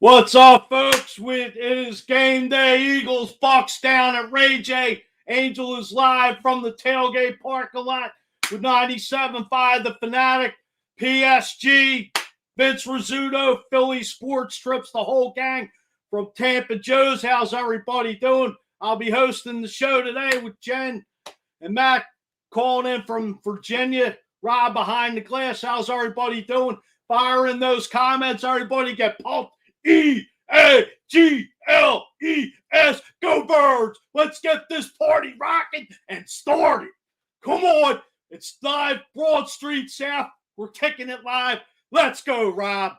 What's up, folks? It is game day. Eagles, Bucs down at Ray J. Angel is live from the tailgate parking lot with 97.5 The Fanatic, PSG, Vince Rizzuto, Philly Sports Trips, the whole gang from Tampa Joe's. How's everybody doing? I'll be hosting the show today with Jen and Matt calling in from Virginia. Rob behind the glass. How's everybody doing? Fire in those comments. Everybody get pumped. E-A-G-L-E-S. Go Birds. Let's get this party rocking and started. Come on. It's live Broad Street South. We're kicking it live. Let's go, Rob.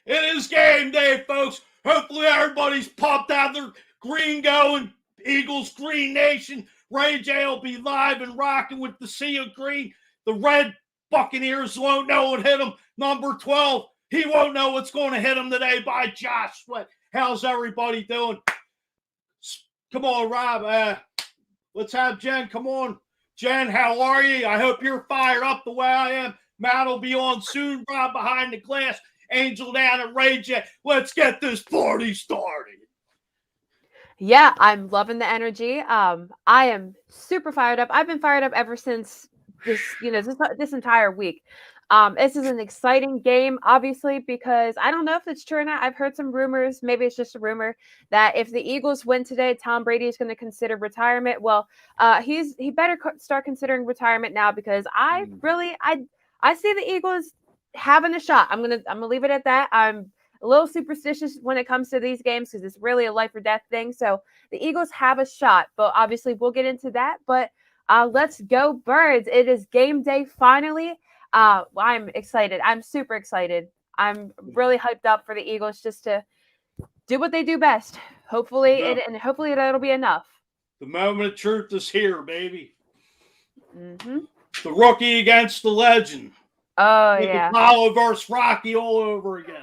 It is game day, folks. Hopefully everybody's pumped out their green going. Eagles, Green Nation. Ray J will be live and rocking with the sea of green. The red Buccaneers won't know what hit them. Number 12, he won't know what's going to hit him today by Josh Sweat. How's everybody doing? Come on, Rob. Let's have Jen. Come on. Jen, how are you? I hope you're fired up the way I am. Matt will be on soon. Rob behind the glass. Angel down at Ray J. Let's get this party started. Yeah, I'm loving the energy. I am super fired up. I've been fired up ever since this entire week. This is an exciting game, obviously, because I don't know if it's true or not. I've heard some rumors, maybe it's just a rumor, that if the Eagles win today, Tom Brady is going to consider retirement. Well, he better start considering retirement now, because I see the Eagles having a shot. I'm gonna leave it at that. I'm a little superstitious when it comes to these games because it's really a life or death thing. So the Eagles have a shot, but obviously we'll get into that. But let's go Birds. It is game day finally. I'm excited. I'm super excited. I'm really hyped up for the Eagles just to do what they do best. Hopefully, hopefully that'll be enough. The moment of truth is here, baby. Mm-hmm. The rookie against the legend. Oh, yeah. Apollo versus Rocky all over again.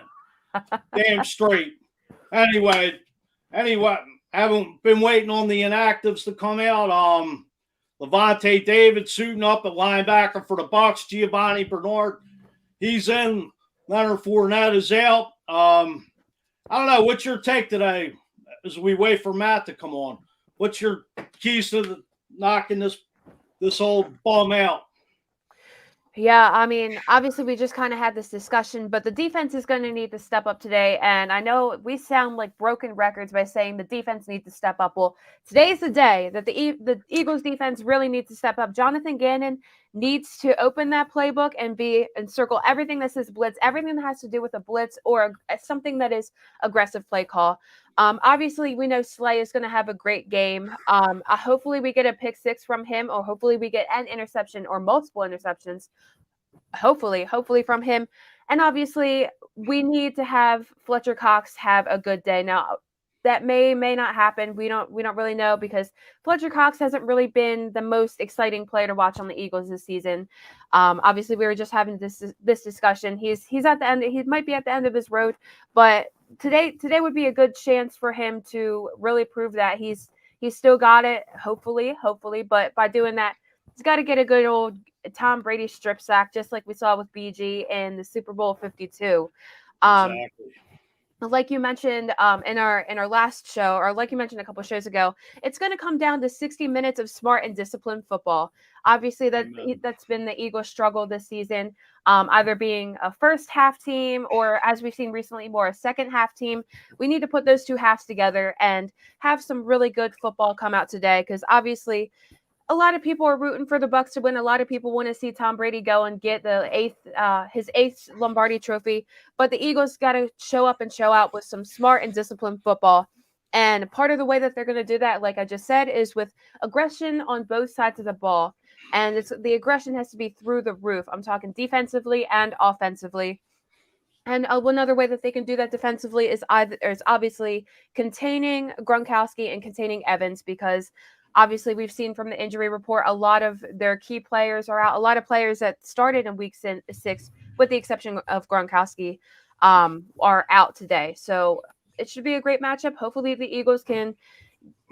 Damn straight. Anyway, haven't been waiting on the inactives to come out. Levante David suiting up at linebacker for the Bucs. Giovanni Bernard, he's in. Leonard Fournette is out. I don't know. What's your take today as we wait for Matt to come on? What's your keys to knocking this old bum out? Yeah, I mean, obviously we just kind of had this discussion, but the defense is going to need to step up today. And I know we sound like broken records by saying the defense needs to step up. Well, today's the day that the Eagles defense really needs to step up. Jonathan Gannon needs to open that playbook and circle everything that says blitz, everything that has to do with a blitz or something that is aggressive play call. Obviously, we know Slay is going to have a great game. Hopefully, we get a pick six from him, or hopefully we get an interception or multiple interceptions. Hopefully from him. And obviously, we need to have Fletcher Cox have a good day. Now, that may not happen. We don't really know, because Fletcher Cox hasn't really been the most exciting player to watch on the Eagles this season. Obviously, we were just having this discussion. He's at the end. He might be at the end of his road, but today would be a good chance for him to really prove that he's still got it. Hopefully, but by doing that, he's got to get a good old Tom Brady strip sack, just like we saw with BG in the Super Bowl 52. Exactly. Like you mentioned in our last show, or like you mentioned a couple of shows ago, it's going to come down to 60 minutes of smart and disciplined football. Obviously, that's been the Eagles' struggle this season, either being a first half team or, as we've seen recently, more a second half team. We need to put those two halves together and have some really good football come out today, because obviously a lot of people are rooting for the Bucs to win. A lot of people want to see Tom Brady go and get his eighth Lombardi trophy. But the Eagles got to show up and show out with some smart and disciplined football. And part of the way that they're going to do that, like I just said, is with aggression on both sides of the ball. And the aggression has to be through the roof. I'm talking defensively and offensively. And another way that they can do that defensively is obviously containing Gronkowski and containing Evans, because obviously we've seen from the injury report a lot of their key players are out. A lot of players that started in week 6, with the exception of Gronkowski. are out today. So it should be a great matchup. Hopefully the Eagles can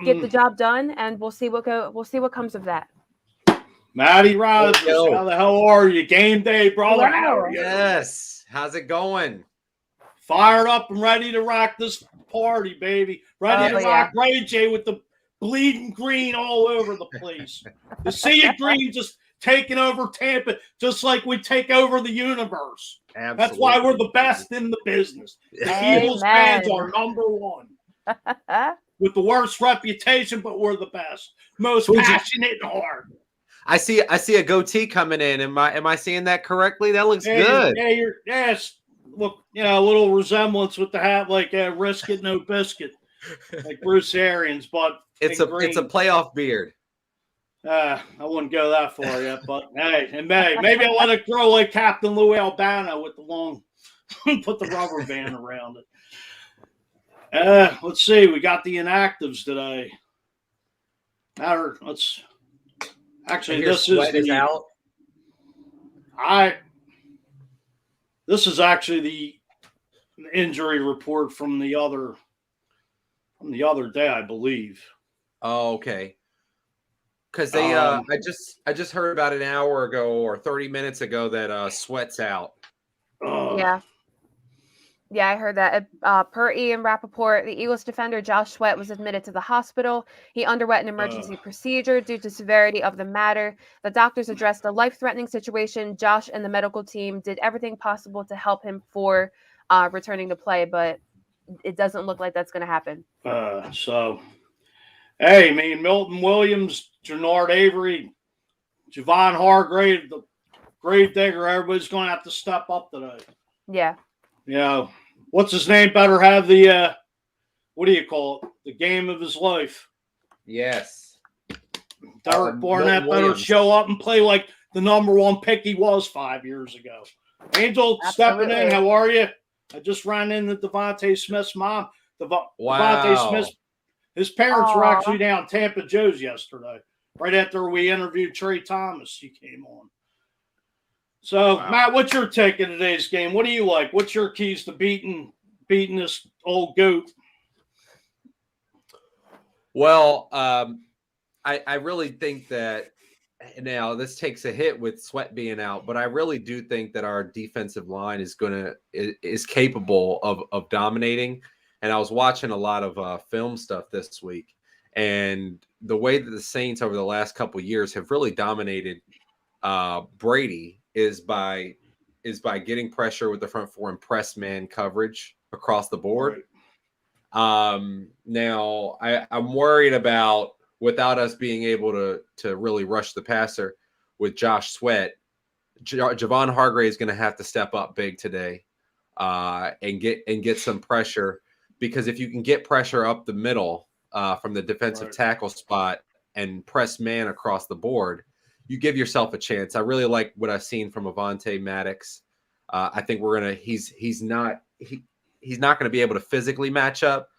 get the job done, and we'll see what comes of that. Matty Rogers, how the hell are you? Game day, brother. Hello. How are you? Yes. How's it going? Fired up and ready to rock this party, baby. Ready to rock Ray J with the bleeding green all over the place. The sea of green just taking over Tampa, just like we take over the universe. Absolutely. That's why we're the best in the business. The Eagles fans are number one. With the worst reputation, but we're the best. Most passionate and hard. I see a goatee coming in. Am I seeing that correctly? That looks good. Yes. Look, a little resemblance with the hat, like risk it, no biscuit, like Bruce Arians, but it's a playoff beard. I wouldn't go that far yet, but hey, and maybe I'll let it grow like Captain Lou Albano with the long, put the rubber band around it. Let's see, we got the inactives today. This is out. This is actually the injury report from the other day, I believe. Oh, okay. Because they, I just heard about an hour ago or 30 minutes ago that Sweat's out. Yeah, I heard that. Per Ian Rappaport, the Eagles defender Josh Sweat was admitted to the hospital. He underwent an emergency procedure due to severity of the matter. The doctors addressed a life-threatening situation. Josh and the medical team did everything possible to help him for returning to play, but it doesn't look like that's going to happen. Hey, Milton Williams, Jannard Avery, Javon Hargrave, the grave digger, everybody's going to have to step up today. Yeah. What's his name? Better have the what do you call it? The game of his life. Yes. Derek Barnett better show up and play like the number one pick he was 5 years ago. Angel stepping in. How are you? I just ran into Devontae Smith's mom. Devontae Smith. His parents were actually down Tampa Joe's yesterday, right after we interviewed Trey Thomas. He came on. So, Matt, what's your take of today's game? What do you like? What's your keys to beating this old goat? Well, I really think that now this takes a hit with Sweat being out, but I really do think that our defensive line is capable of dominating. And I was watching a lot of film stuff this week, and the way that the Saints over the last couple of years have really dominated Brady is by getting pressure with the front four and press man coverage across the board. Right. Now I'm worried about, without us being able to really rush the passer with Josh Sweat, Javon Hargrave is going to have to step up big today and get some pressure, because if you can get pressure up the middle from the defensive tackle spot and press man across the board, you give yourself a chance. I really like what I've seen from Avonte Maddox. I think he's not going to be able to physically match up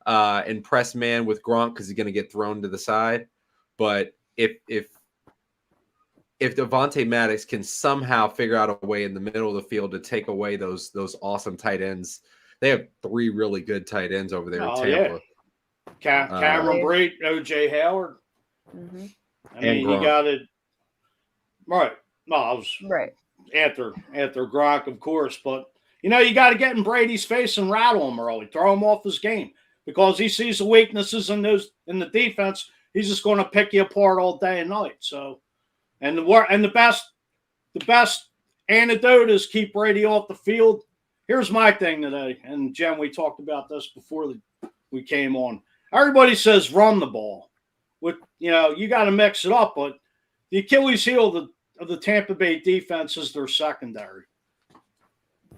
and press man with Gronk because he's going to get thrown to the side. But if Avonte Maddox can somehow figure out a way in the middle of the field to take away those awesome tight ends, they have three really good tight ends over there in Tampa. Yeah. Cameron Brate, O.J. Howard. Mm-hmm. I mean, you got it. Right. No, I was right after Gronk, of course. But, you got to get in Brady's face and rattle him early. Throw him off his game. Because he sees the weaknesses in the defense. He's just going to pick you apart all day and night. So, and the best antidote is keep Brady off the field. Here's my thing today. And, Jen, we talked about this before we came on. Everybody says run the ball. You got to mix it up, but the Achilles heel of the Tampa Bay defense is their secondary.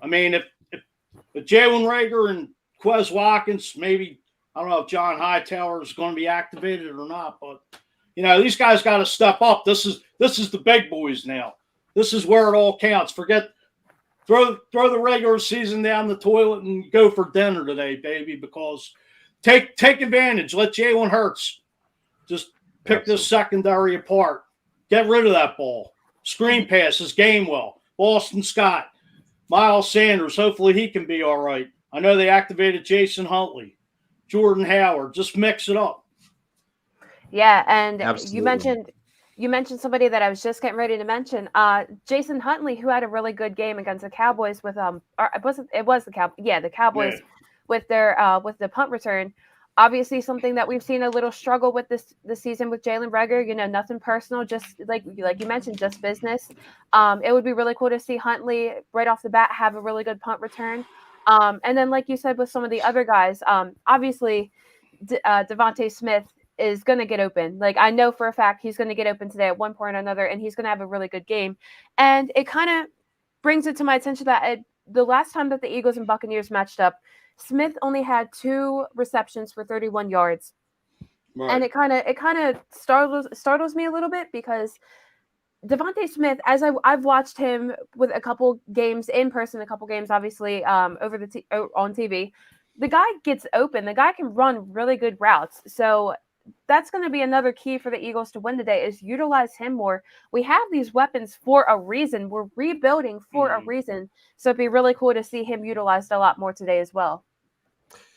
I mean, if Jalen Reagor and Quez Watkins, maybe, I don't know if John Hightower is going to be activated or not, but, these guys got to step up. This is the big boys now. This is where it all counts. Throw the regular season down the toilet and go for dinner today, baby, because take advantage. Let Jalen Hurts just pick this secondary apart. Get rid of that ball. Screen passes, Gainwell, Boston Scott. Miles Sanders, hopefully he can be all right. I know they activated Jason Huntley, Jordan Howard. Just mix it up. Yeah, and Absolutely. you mentioned somebody that I was just getting ready to mention. Jason Huntley, who had a really good game against the Cowboys with or it was the the Cowboys Yeah. with their with the punt return. Obviously, something that we've seen a little struggle with this season with Jalen Reagor. You know, nothing personal, just like you mentioned, just business. It would be really cool to see Huntley right off the bat have a really good punt return. And then, like you said, with some of the other guys, obviously, Devontae Smith is going to get open. Like, I know for a fact he's going to get open today at one point or another, and he's going to have a really good game. And it kind of brings it to my attention that the last time that the Eagles and Buccaneers matched up, Smith only had 2 receptions for 31 yards. Right. And it kind of startles me a little bit because Devontae Smith, as I've watched him with a couple games in person, a couple games obviously on TV, the guy gets open. The guy can run really good routes. So that's going to be another key for the Eagles to win today is utilize him more. We have these weapons for a reason. We're rebuilding for a reason. So it'd be really cool to see him utilized a lot more today as well.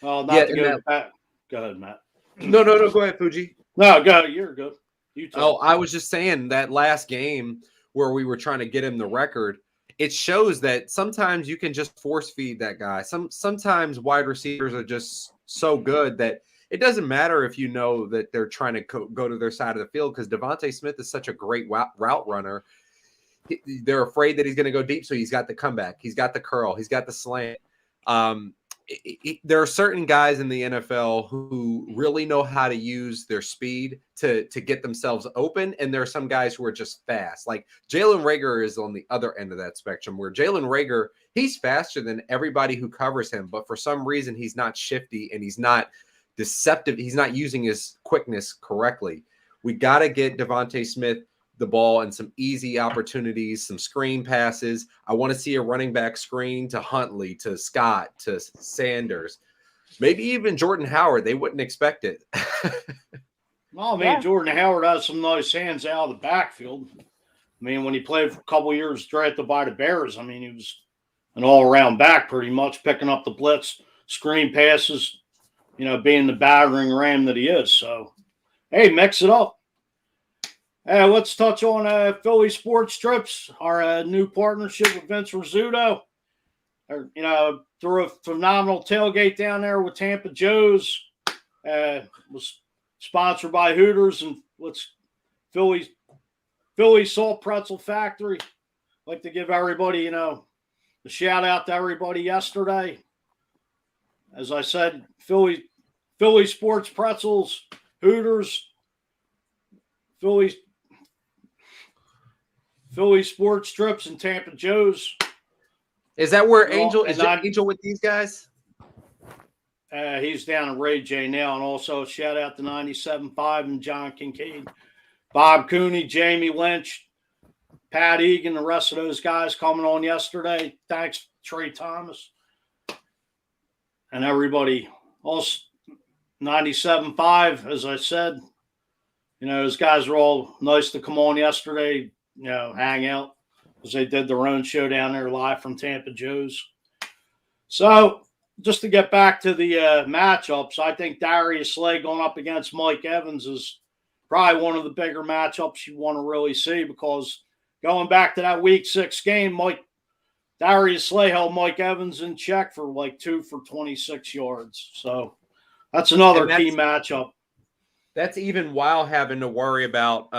Well, not to go back. Go ahead, Matt. No. Go ahead, Fuji. No, go. You're good. You tell. Oh, I was just saying that last game where we were trying to get him the record, it shows that sometimes you can just force feed that guy. Sometimes wide receivers are just so good that it doesn't matter if you know that they're trying to go to their side of the field because Devontae Smith is such a great route runner. They're afraid that he's going to go deep, so he's got the comeback. He's got the curl. He's got the slant. There are certain guys in the NFL who really know how to use their speed to get themselves open, and there are some guys who are just fast. Like Jalen Reagor is on the other end of that spectrum, where Jalen Reagor, he's faster than everybody who covers him, but for some reason he's not shifty and he's not deceptive. He's not using his quickness correctly. We got to get Devontae Smith the ball and some easy opportunities, some screen passes. I want to see a running back screen to Huntley, to Scott, to Sanders, maybe even Jordan Howard. They wouldn't expect it. Oh, man, Jordan Howard has some nice hands out of the backfield. I mean, when he played for a couple of years drafted by the Bears, I mean, he was an all-around back pretty much, picking up the blitz, screen passes, being the battering ram that he is. So, hey, mix it up. Let's touch on Philly Sports Strips, our new partnership with Vince Rizzuto. Threw a phenomenal tailgate down there with Tampa Joe's. Was sponsored by Hooters and Philly Salt Pretzel Factory. I'd like to give everybody, a shout out to everybody yesterday. As I said, Philly Sports Pretzels, Hooters, Philly Sports Strips, and Tampa Joe's. Is that where Angel is? Angel with these guys? He's down at Ray J now, and also shout out to 97.5 and John Kincaid, Bob Cooney, Jamie Lynch, Pat Egan, the rest of those guys coming on yesterday. Thanks, Trey Thomas, and everybody. Also, 97.5, as I said, those guys were all nice to come on yesterday. Hang out because they did their own show down there live from Tampa Joe's. So just to get back to the matchups, I think Darius Slay going up against Mike Evans is probably one of the bigger matchups you want to really see because going back to that Week 6 game, Darius Slay held Mike Evans in check for like 2 for 26 yards. So that's another key matchup. That's even while having to worry about,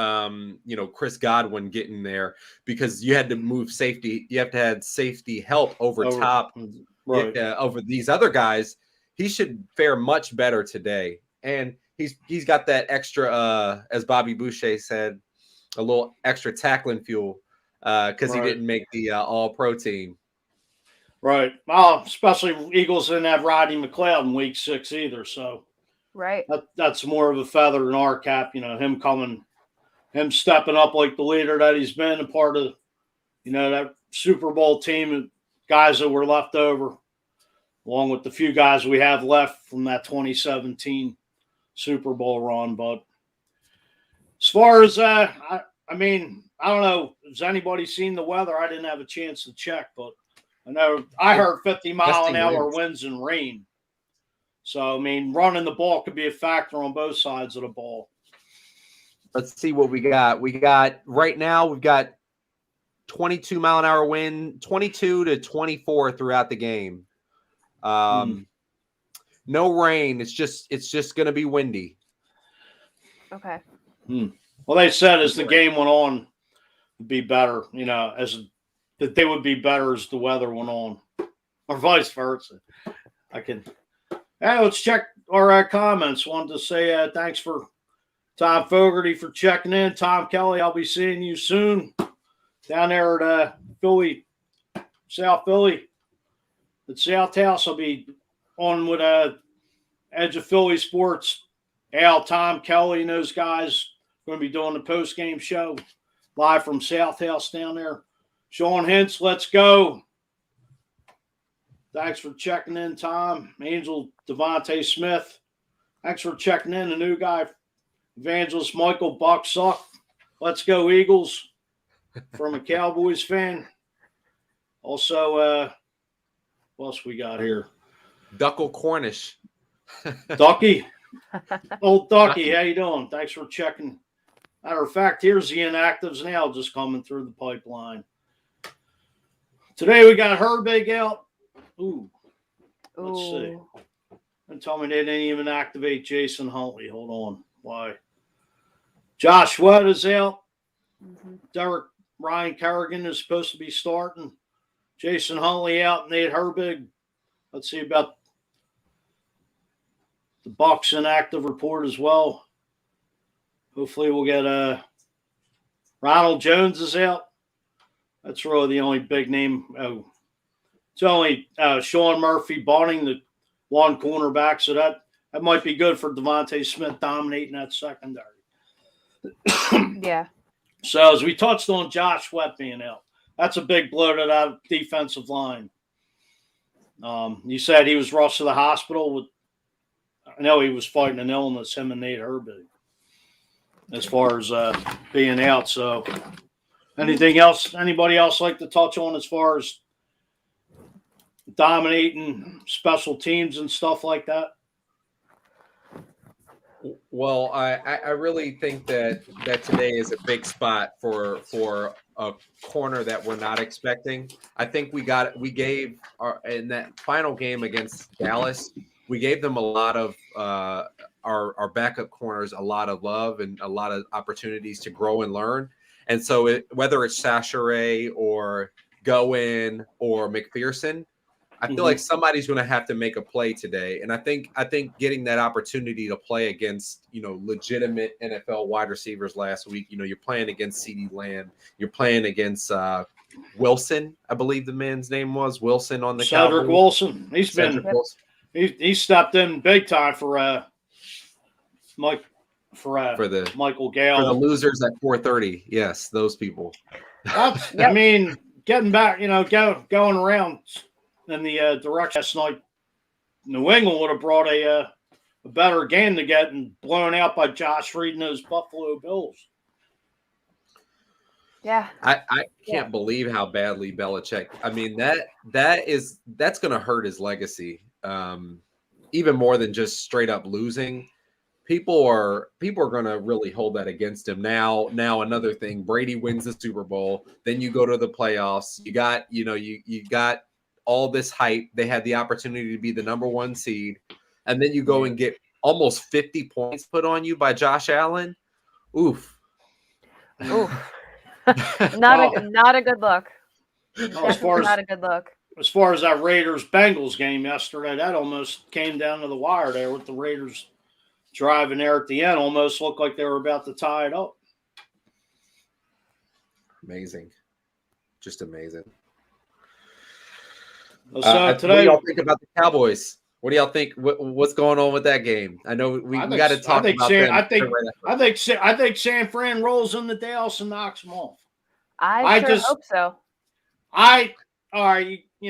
Chris Godwin getting there because you had to move safety. You have to have safety help over top over these other guys. He should fare much better today. And he's got that extra, as Bobby Boucher said, a little extra tackling fuel because he didn't make the all-pro team. Right. Well, especially Eagles didn't have Rodney McLeod in Week 6 either, so. Right. That's more of a feather in our cap, him stepping up like the leader that he's been, a part of, that Super Bowl team of guys that were left over, along with the few guys we have left from that 2017 Super Bowl run. But as far as, I don't know, has anybody seen the weather? I didn't have a chance to check, but I know I heard 50-mile-an-hour winds. winds and rain. So, I mean, running the ball could be a factor on both sides of the ball. Let's see what we got. Right now, we've got 22-mile-an-hour wind, 22 to 24 throughout the game. No rain. It's just going to be windy. Okay. Well, they said as the game went on, it'd be better, that they would be better as the weather went on, or vice versa. Let's check our comments. Wanted to say thanks for Tom Fogarty for checking in. Tom Kelly, I'll be seeing you soon down there at South Philly. At South House, I'll be on with Edge of Philly Sports. Al, Tom Kelly, and those guys going to be doing the post-game show live from South House down there. Sean Hintz, let's go. Thanks for checking in, Tom. Angel Devontae Smith. Thanks for checking in. The new guy, Evangelist Michael Bucksuck. Let's go, Eagles. From a Cowboys fan. Also, what else we got here? Duckle Cornish. Ducky. Old Ducky, how you doing? Thanks for checking. Matter of fact, here's the inactives now just coming through the pipeline. Today we got Herbig out. Ooh. Let's see. And tell me they didn't even activate Jason Huntley. Hold on. Why? Josh Webb is out. Derek Ryan Kerrigan is supposed to be starting. Jason Huntley out. Nate Herbig. Let's see about the Bucs inactive report as well. Hopefully we'll get Ronald Jones is out. That's really the only big name. It's only Sean Murphy Bonning, the one cornerback. So that might be good for Devontae Smith dominating that secondary. Yeah. So as we touched on Josh Webb being out, that's a big blow to that defensive line. You said he was rushed to the hospital. I know he was fighting an illness, him and Nate Herbig, as far as being out. So anything else, anybody else like to touch on as far as dominating special teams and stuff like that? Well, I really think that today is a big spot for a corner that we're not expecting. I think we gave in that final game against Dallas, we gave them a lot of our backup corners a lot of love and a lot of opportunities to grow and learn. And so whether it's Sachere or Goen or McPherson, I feel like somebody's going to have to make a play today. And I think getting that opportunity to play against, legitimate NFL wide receivers last week, you're playing against CeeDee Lamb, you're playing against Wilson, I believe the man's name was Wilson on the Cedric Cowboys. Wilson. Wilson. He stepped in big time for Mike for the Michael Gale. For the losers at 4:30. Yes, those people. That's, I mean, getting back, going around in the direction last night, New England would have brought a better game to get and blown out by Josh Reed and those Buffalo Bills. Yeah. I can't believe how badly Belichick. I mean, that's going to hurt his legacy. Even more than just straight up losing. People are going to really hold that against him. Now another thing, Brady wins the Super Bowl, then you go to the playoffs. You got, you got all this hype. They had the opportunity to be the number one seed, and then you go and get almost 50 points put on you by Josh Allen. Oof. Not a good look. Not a good look. As far as that Raiders-Bengals game yesterday, that almost came down to the wire there with the Raiders driving there at the end. Almost looked like they were about to tie it up. Amazing. Just amazing. So today, today, what do y'all think about the Cowboys? What do y'all think? What's going on with that game? I know we got to talk about that. I think San Fran rolls into Dallas and knocks them off. I sure hope so.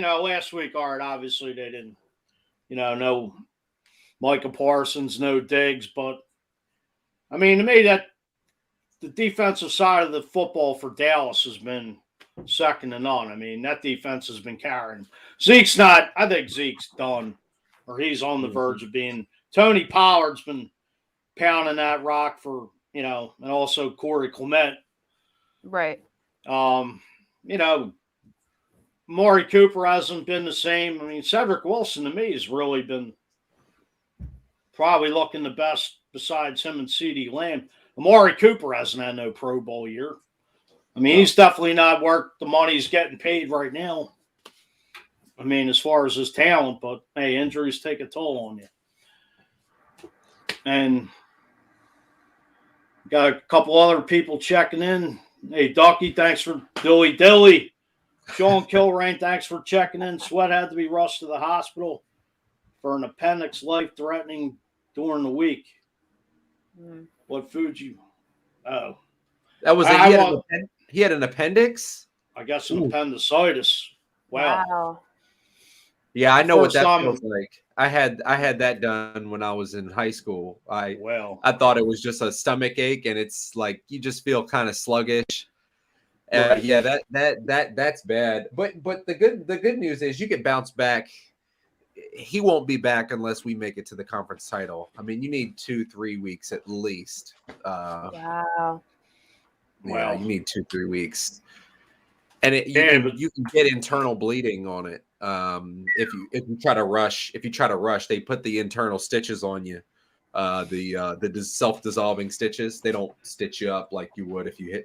Last week, obviously they didn't, no Micah Parsons, no Diggs, but I mean, to me, that the defensive side of the football for Dallas has been second to none. I mean, that defense has been carrying. Zeke's not. I think Zeke's done, or he's on the verge of being. Tony Pollard's been pounding that rock for, and also Corey Clement. Right. Amari Cooper hasn't been the same. I mean, Cedric Wilson to me has really been probably looking the best besides him and CeeDee Lamb. Amari Cooper hasn't had no Pro Bowl year. I mean, he's definitely not worth the money he's getting paid right now. I mean, as far as his talent, but hey, injuries take a toll on you. And got a couple other people checking in. Hey, Ducky, thanks for Dilly. Sean Kilrain, thanks for checking in. Sweat had to be rushed to the hospital for an appendix life-threatening during the week. What Fuji? Oh. That was he had an appendix? I guess an appendicitis. Wow. Yeah, I know what that feels like. I had that done when I was in high school. I thought it was just a stomach ache, and it's like you just feel kind of sluggish. Right. Yeah, that's bad. But the good news is you can bounce back. He won't be back unless we make it to the conference title. I mean, you need 2-3 weeks at least. Wow. Yeah, you need 2-3 weeks. And you can get internal bleeding on it. If you try to rush, they put the internal stitches on you. The self-dissolving stitches. They don't stitch you up like you would if you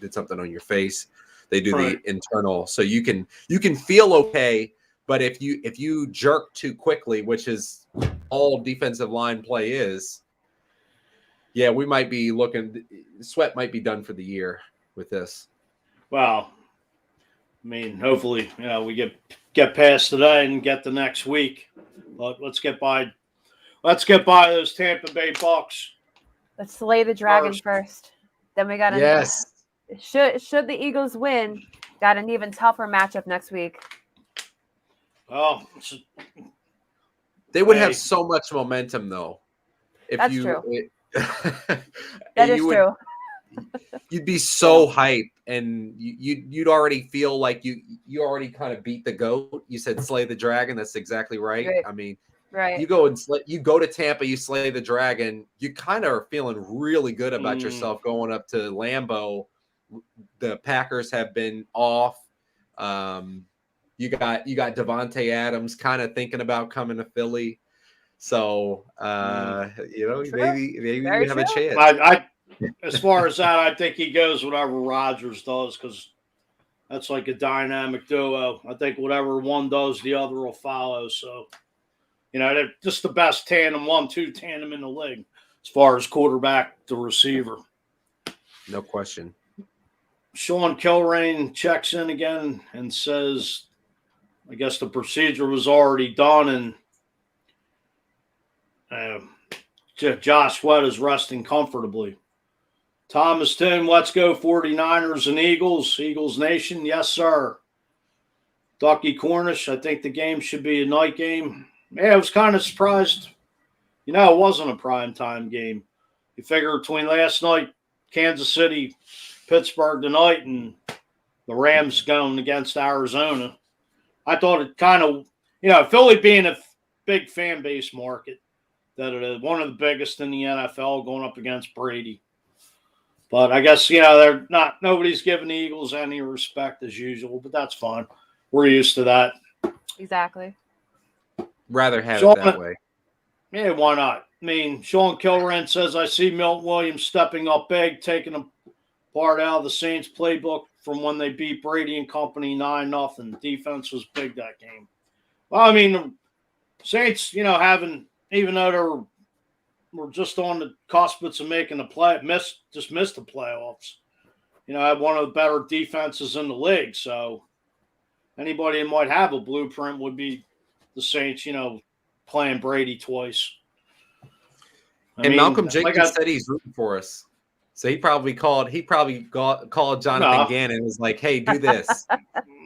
did something on your face. They do the internal, so you can feel okay. But if you jerk too quickly, which is all defensive line play is, yeah, we might be looking. Sweat might be done for the year with this. Wow. I mean, hopefully, we get past today and get the next week. But let's get by those Tampa Bay Bucs. Let's slay the dragon first. Then we got should the Eagles win, got an even tougher matchup next week. Oh, they would have so much momentum though. That's true. That is true. You'd be so hyped, and you'd already feel like you already kind of beat the GOAT. You said slay the dragon. That's exactly right. I mean, you go to Tampa, you slay the dragon. You kind of are feeling really good about yourself going up to Lambeau. The Packers have been off. You got Devontae Adams kind of thinking about coming to Philly. So maybe you have a chance. As far as that, I think he goes whatever Rodgers does, because that's like a dynamic duo. I think whatever one does, the other will follow. So, they're just the best 1-2 tandem in the league as far as quarterback to receiver. No question. Sean Kilrain checks in again and says, I guess the procedure was already done, and Josh Sweat is resting comfortably. Thomas Toon, let's go 49ers and Eagles. Eagles Nation, yes, sir. Ducky Cornish, I think the game should be a night game. Yeah, I was kind of surprised. It wasn't a primetime game. You figure between last night, Kansas City, Pittsburgh tonight, and the Rams going against Arizona, I thought it kind of, Philly being a big fan base market, that it is one of the biggest in the NFL going up against Brady. But I guess, nobody's giving the Eagles any respect as usual, but that's fine. We're used to that. Exactly. Rather have it that way. Yeah, why not? I mean, Sean Kilrain says, I see Milton Williams stepping up big, taking a part out of the Saints playbook from when they beat Brady and company 9-0. Defense was big that game. Well, I mean, the Saints, even though we're just on the cusp of making the just missed the playoffs. Had one of the better defenses in the league. So anybody that might have a blueprint would be the Saints, playing Brady twice. Malcolm Jenkins said he's rooting for us. So he probably called Jonathan Gannon and was like, hey, do this.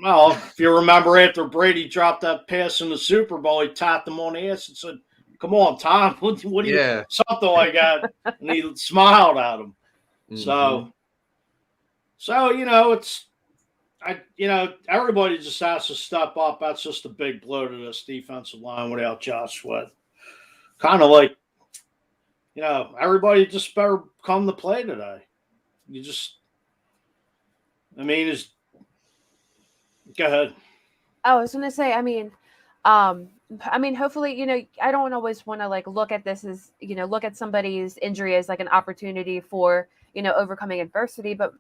Well, if you remember after Brady dropped that pass in the Super Bowl, he tapped him on the ass and said, come on, Tom, what do you, something like that. And he smiled at him. Mm-hmm. So, it's everybody just has to step up. That's just a big blow to this defensive line without Josh Sweat. Kind of like, everybody just better come to play today. Go ahead. I was gonna say, hopefully, I don't always want to like look at this as, look at somebody's injury as like an opportunity for, overcoming adversity. But,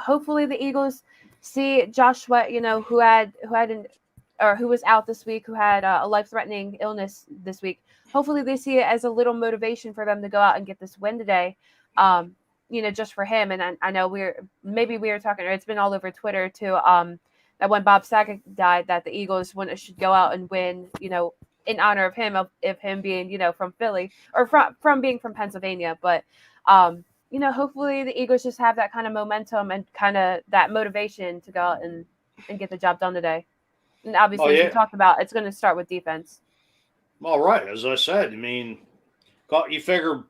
hopefully the Eagles see Josh Sweat, who was out this week, who had a life-threatening illness this week. Hopefully they see it as a little motivation for them to go out and get this win today. Just for him. And I know we were talking, or it's been all over Twitter too, that when Bob Saget died, that the Eagles should go out and win, in honor of him, of him being, from Philly, or from being from Pennsylvania. But, hopefully the Eagles just have that kind of momentum and kind of that motivation to go out and get the job done today. And obviously, as we talked about, it's going to start with defense. All right. As I said, you figure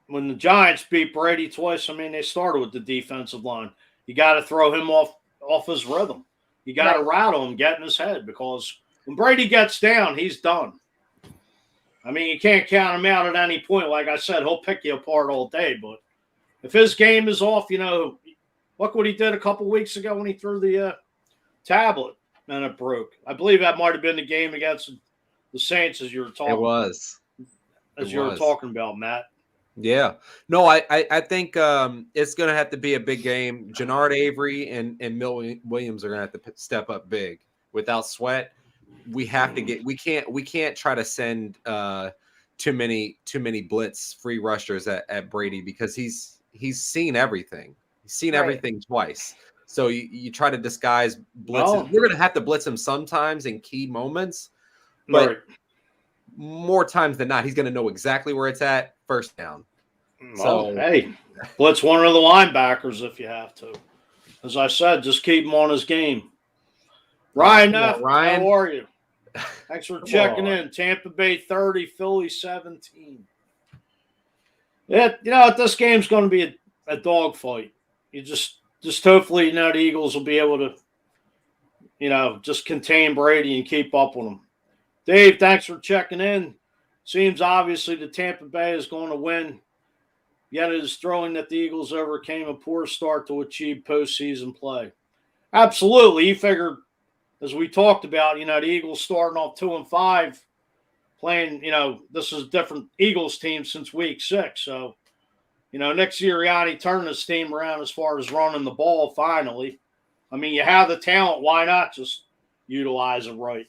when the Giants beat Brady twice, they started with the defensive line. You got to throw him off his rhythm. You got to rattle him, get in his head, because when Brady gets down, he's done. You can't count him out at any point. Like I said, he'll pick you apart all day. But if his game is off, look what he did a couple weeks ago when he threw the tablet and it broke. I believe that might have been the game against the Saints, as you were talking. It was. You were talking about, Matt. Yeah. No, I think it's going to have to be a big game. Jannard Avery and Mill Williams are going to have to step up big. Without Sweat, we can't try to send too many blitz free rushers at Brady, because he's seen everything. He's seen everything twice. So you try to disguise blitzes. You're going to have to blitz him sometimes in key moments, but more times than not, he's going to know exactly where it's at. First down. So hey, blitz one of the linebackers if you have to. As I said, just keep him on his game. Ryan, Ryan, how are you? Thanks for checking in. Tampa Bay 30, Philly 17. Yeah, this game's going to be a dogfight. You just hopefully, the Eagles will be able to, just contain Brady and keep up with him. Dave, thanks for checking in. Seems obviously the Tampa Bay is going to win. Yet it is throwing that the Eagles overcame a poor start to achieve postseason play. Absolutely. You figured, as we talked about, the Eagles starting off 2-5, playing, this is a different Eagles team since week 6. So, Nick Sirianni turned this team around as far as running the ball finally. You have the talent. Why not just utilize it right?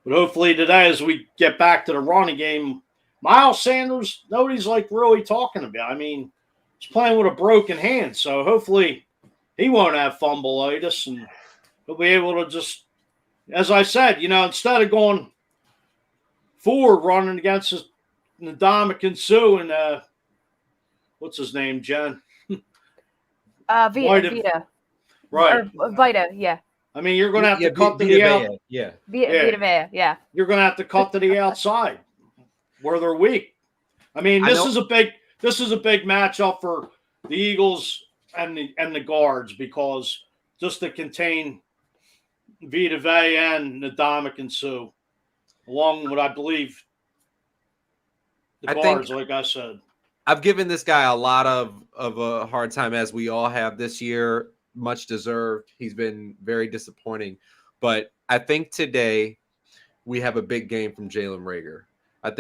But hopefully today, as we get back to the running game, Miles Sanders, nobody's really talking about. He's playing with a broken hand, so hopefully he won't have fumbleitis, and he'll be able to just, as I said, instead of going forward running against Ndamukong Suh and what's his name, Jen? Vita. Right. Or Vita, yeah. You're going to have to cut to the outside. Yeah. Vita Vea, yeah. You're going to have to cut to the outside where they're weak. This is a big matchup for the Eagles and the guards, because just to contain Vita Vea and Ndamukong Suh, along with, I believe, the guards, like I said. I've given this guy a lot of a hard time, as we all have this year. Much deserved. He's been very disappointing. But I think today we have a big game from Jalen Reagor. I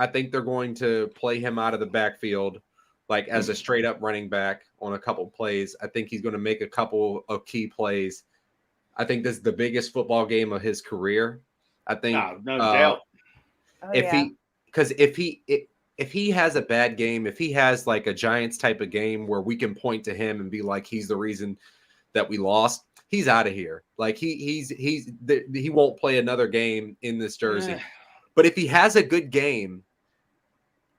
think they're going to play him out of the backfield, like as a straight up running back on a couple plays. I think he's going to make a couple of key plays. I think this is the biggest football game of his career. I think no doubt. If he has a bad game, if he has like a Giants type of game where we can point to him and be like, he's the reason that we lost, he's out of here. Like he won't play another game in this jersey. But if he has a good game,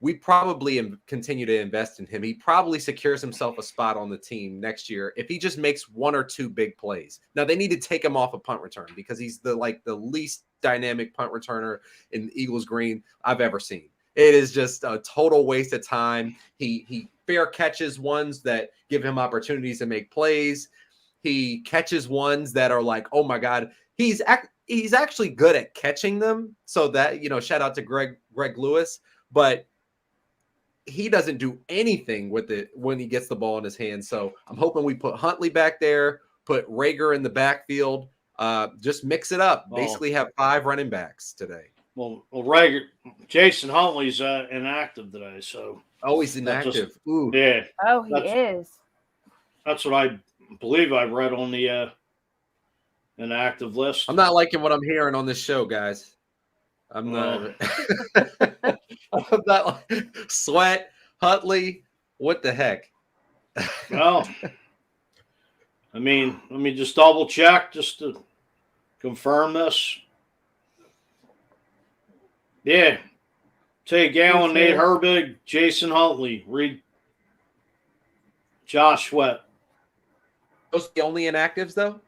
we probably continue to invest in him. He probably secures himself a spot on the team next year if he just makes one or two big plays. Now they need to take him off a punt return, because he's the least dynamic punt returner in the Eagles green I've ever seen. It is just a total waste of time. He fair catches ones that give him opportunities to make plays. He catches ones that are like, oh my God, he's actually good at catching them. So that, shout out to Greg Lewis, but he doesn't do anything with it when he gets the ball in his hands. So I'm hoping we put Huntley back there, put Rager in the backfield, just mix it up. Basically have 5 running backs today. Well, Rager, Jason Huntley's inactive today, so. Oh, he's inactive. Ooh. Yeah. Oh, he is. That's what I believe I read on the inactive list. I'm not liking what I'm hearing on this show, guys. I'm not. I'm not like Sweat, Huntley. What the heck? Well, I mean, let me just double check just to confirm this. Yeah. Tay Gowan, Nate Herbig, Jason Huntley, Josh Sweat. Those are the only inactives, though?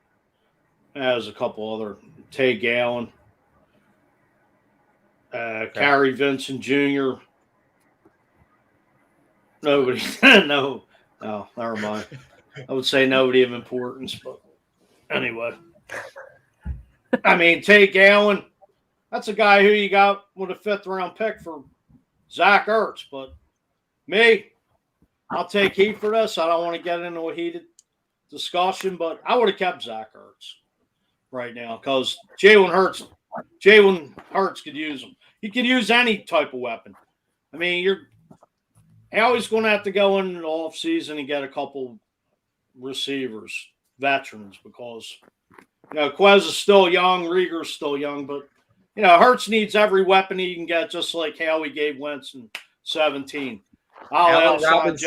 There's a couple other. Tay Gowan. Carrie Vincent Jr. Nobody. No, never mind. I would say nobody of importance, but anyway. I mean, Tay Gowan, that's a guy who you got with a 5th-round pick for Zach Ertz. But me, I'll take heat for this. I don't want to get into a heated discussion, but I would have kept Zach Ertz right now because Jalen Hurts could use him. He could use any type of weapon. I mean, you're always going to have to go in the offseason and get a couple receivers, veterans, because, Quez is still young, Rieger's still young, but, Hurts needs every weapon he can get, just like how he gave Wentz in 17. Alshon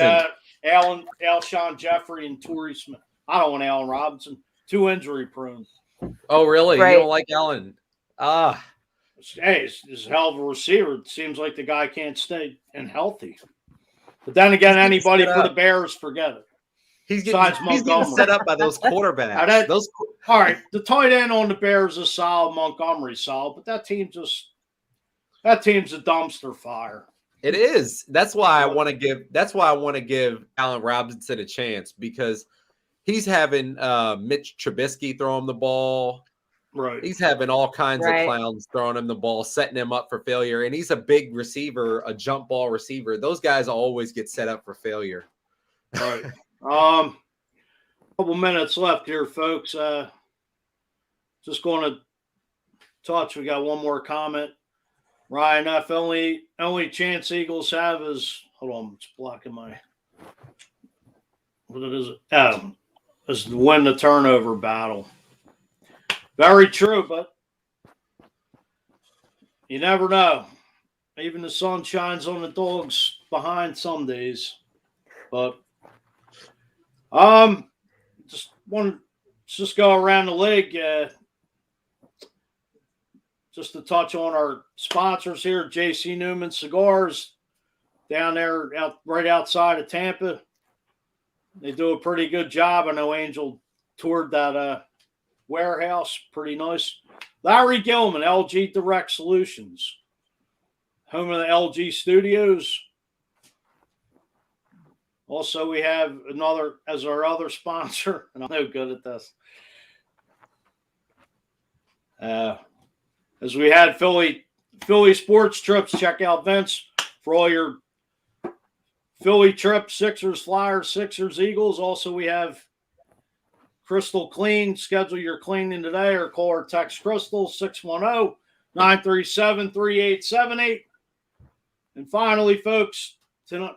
Jeffrey and Torrey Smith. I don't want Allen Robinson. Too injury prone. Oh, really? Right. You don't like Allen? Hey, he's a hell of a receiver. It seems like the guy can't stay and healthy. But then again, anybody for the Bears, forget it. He's getting set up by those quarterbacks. All right, the tight end on the Bears is solid. Montgomery's solid, but that team's a dumpster fire. It is. That's why I want to give Allen Robinson a chance, because he's having Mitch Trubisky throw him the ball. Right. He's having all kinds of clowns throwing him the ball, setting him up for failure. And he's a big receiver, a jump ball receiver. Those guys always get set up for failure. Right. Couple minutes left here, folks. Just going to touch. We got one more comment. Ryan F. Only chance Eagles have is, hold on, it's blocking my. What is it? Is to win the turnover battle. Very true, but you never know. Even the sun shines on the dogs behind some days. But just go around the league. Just to touch on our sponsors here, J.C. Newman Cigars, down there right outside of Tampa. They do a pretty good job. I know Angel toured that warehouse. Pretty nice. Larry Gilman, LG Direct Solutions, home of the LG Studios. Also, we have another as our other sponsor, and I'm no good at this. As we had Philly sports trips, check out Vince for all your Philly trips, Sixers, Flyers, Sixers, Eagles. Also, we have Crystal Clean. Schedule your cleaning today or call or text Crystal 610-937-3878. And finally, folks, tonight,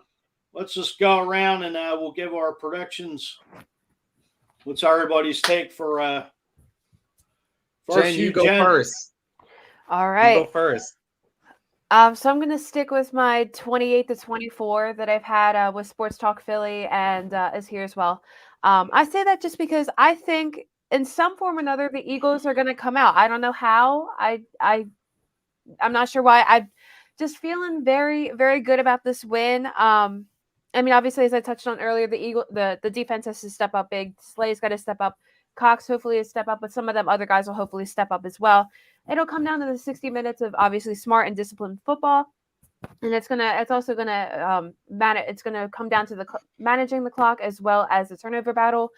let's just go around and we'll give our predictions. What's everybody's take for first? Jen, you go first. All right. You go first. So I'm going to stick with my 28-24 that I've had with Sports Talk Philly and is here as well. I say that just because I think in some form or another, the Eagles are going to come out. I don't know how. I'm not sure why. I'm just feeling very, very good about this win. I mean, obviously, as I touched on earlier, the defense has to step up big. Slay's got to step up. Cox hopefully has step up, but some of them other guys will hopefully step up as well. It'll come down to the 60 minutes of obviously smart and disciplined football. And it's going to come down to the managing the clock as well as the turnover battle.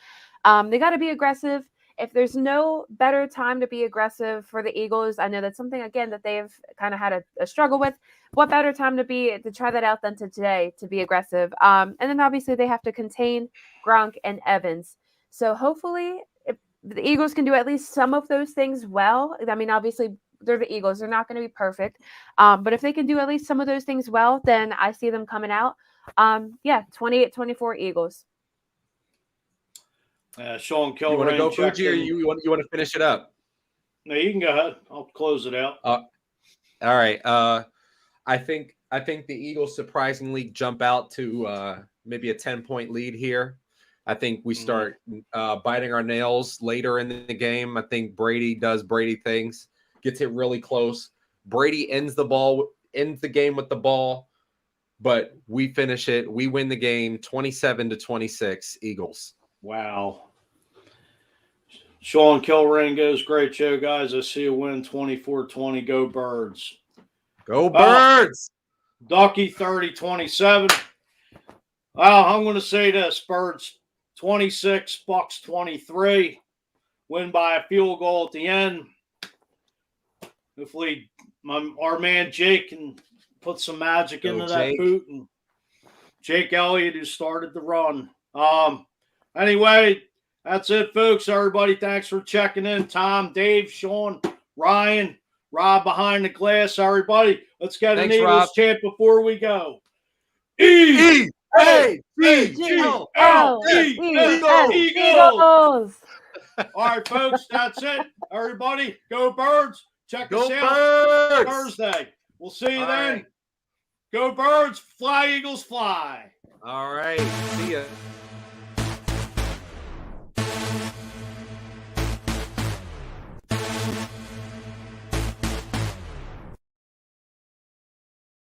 They got to be aggressive. If there's no better time to be aggressive for the Eagles, I know that's something, again, that they've kind of had a struggle with. What better time to try that out than today to be aggressive? And then obviously they have to contain Gronk and Evans. So hopefully if the Eagles can do at least some of those things well. I mean, obviously they're the Eagles. They're not going to be perfect. But if they can do at least some of those things well, then I see them coming out. 28-24 Eagles. Sean Kilrain. You want to go, Fuji, or you want to finish it up? No, you can go ahead. I'll close it out. All right. I think the Eagles surprisingly jump out to maybe a 10-point lead here. I think we start biting our nails later in the game. I think Brady does Brady things, gets it really close. Brady ends the game with the ball, but we finish it. We win the game 27-26 Eagles. Wow. Sean Kilrain goes, great show, guys. I see a win 24-20. Go Birds. Go Birds. Ducky 30-27. Well, I'm going to say this. Birds 26, Bucs 23. Win by a field goal at the end. Hopefully our man Jake can put some magic into that boot. And Jake Elliott, who started the run. Anyway, that's it, folks. Everybody, thanks for checking in. Tom, Dave, Sean, Ryan, Rob behind the glass. Everybody, let's get an Eagles chant before we go. Eagles! Eagles! All right, folks, that's it. Everybody, go Birds. Check us out Thursday. We'll see you then. Right. Go Birds. Fly, Eagles, fly. All right. See ya.